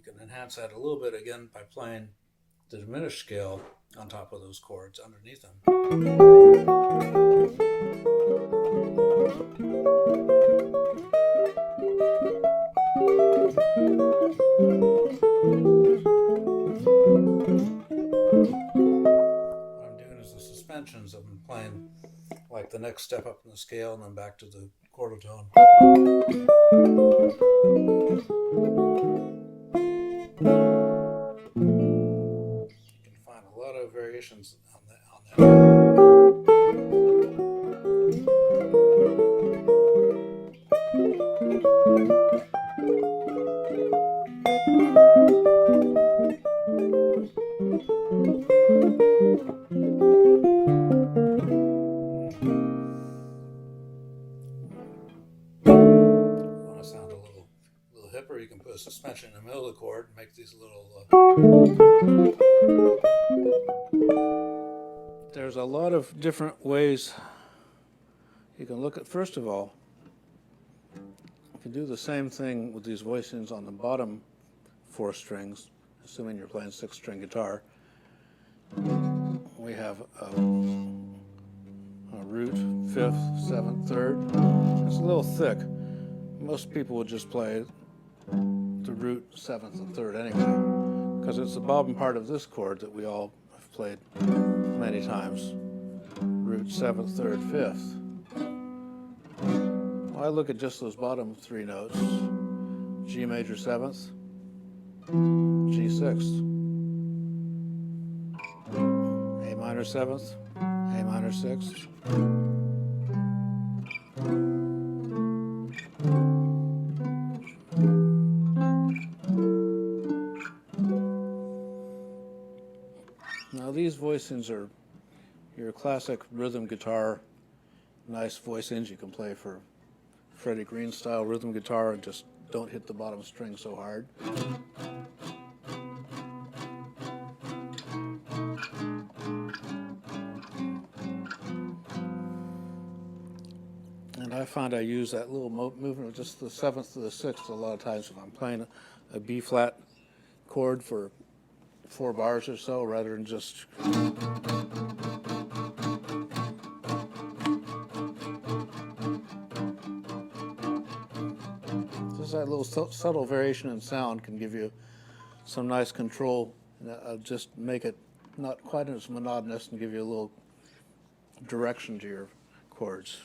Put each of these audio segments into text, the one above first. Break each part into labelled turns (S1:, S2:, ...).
S1: you can enhance that a little bit again by playing the diminished scale on top of those chords underneath them. What I'm doing is the suspensions. I'm playing like the next step up in the scale and then back to the chordal tone. You can find a lot of variations on that. Sound a little hipper, you can put a suspension in the middle of the chord and make these little There's a lot of different ways you can look at. First of all, you can do the same thing with these voicings on the bottom 4 strings, assuming you're playing 6-string guitar. We have a root, 5th, 7th, 3rd. It's a little thick. Most people would just play the root, 7th, and 3rd anyway, because it's the bottom part of this chord that we all have played many times. Root, 7th, 3rd, 5th. Well, I look at just those bottom 3 notes. G major 7th, G 6th, A minor 7th, A minor 6th. Now these voicings are your classic rhythm guitar, nice voicings you can play for Freddie Green style rhythm guitar and just don't hit the bottom string so hard. And I find I use that little movement of just the 7th to the 6th a lot of times if I'm playing a B flat chord for 4 bars or so, rather than just that little subtle variation in sound can give you some nice control. Just make it not quite as monotonous and give you a little direction to your chords.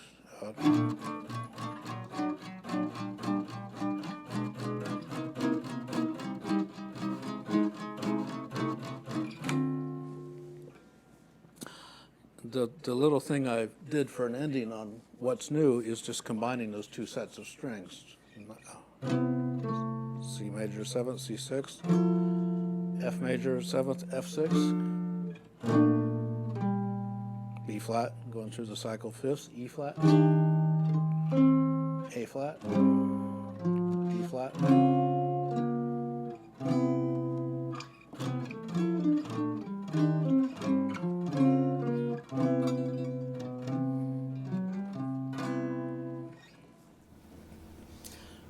S1: The little thing I did for an ending on What's New is just combining those 2 sets of strings. C major 7th, C 6th, F major 7th, F 6, B flat, going through the cycle 5th, E flat, A flat, D flat.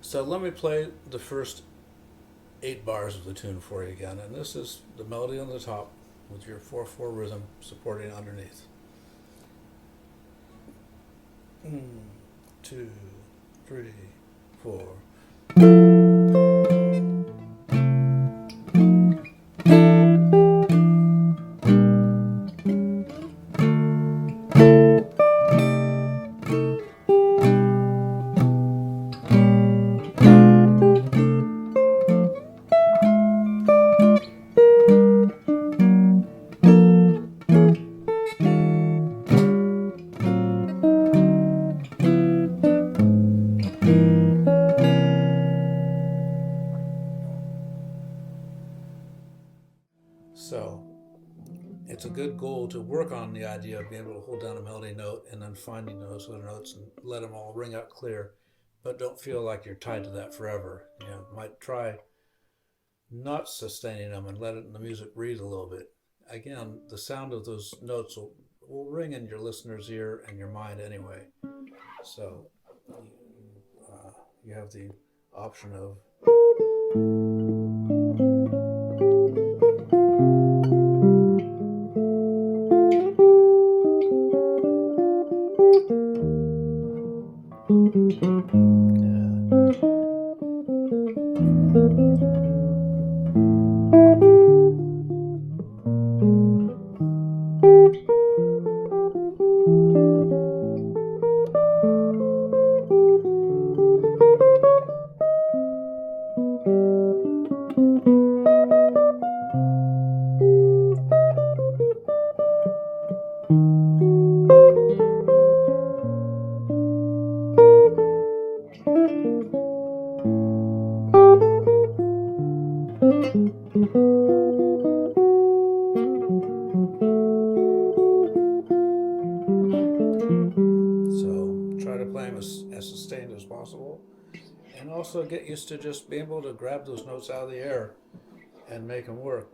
S1: So let me play the first 8 bars of the tune for you again, and this is the melody on the top with your 4/4 rhythm supporting underneath. 2, 3, 4. So it's a good goal to work on the idea of being able to hold down a melody note and then finding those other notes and let them all ring out clear, but don't feel like you're tied to that forever. You know, might try not sustaining them and let the music breathe a little bit. Again, the sound of those notes will ring in your listener's ear and your mind anyway. So you have the option of So try to play them as sustained as possible. And also get used to just being able to grab those notes out of the air and make them work.